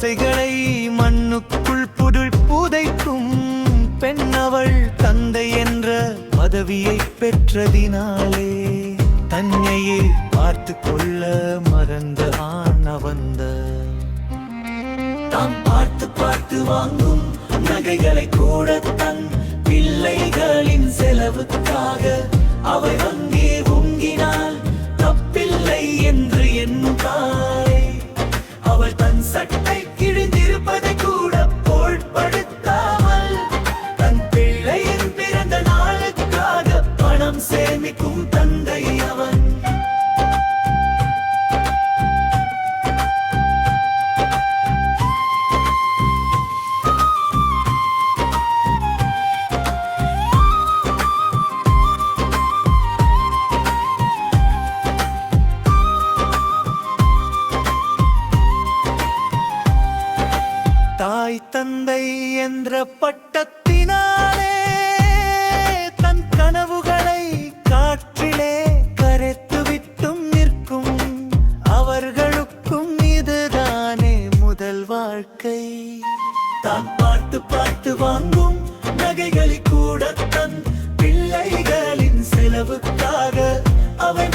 ஆசைகளை மண்ணுக்குள் புதைக்கும் பெண் அவள். தந்தை என்ற பதவியை பெற்றதினாலே தன்னையே பார்த்து கொள்ள மறந்த ஆண் அவந்த. தாம் பார்த்து பார்த்து வாங்கும் நகைகளை கூட தன் பிள்ளைகளின் செலவுக்காக அவை அங்கே உங்கினால் தப்பில்லை என்று எண்ணும் தாய். அவள் தன் சட்டை கிழிந்திருப்பதை கூட பொருட்படுத்தாமல் தன் பிள்ளையின் பிறந்த நாளுக்காக பணம் சேமிக்கும் தந்தை அவன். தாய் தந்தை என்ற பட்டத்தினாலே தன் கனவுகளை காற்றிலே கரைத்து விட்டும் நிற்கும் அவர்களுக்கும் இதுதானே முதல் வாழ்க்கை. தான் பார்த்து பார்த்து வாங்கும் நகைகளை கூட தன் பிள்ளைகளின் செலவுக்காக அவை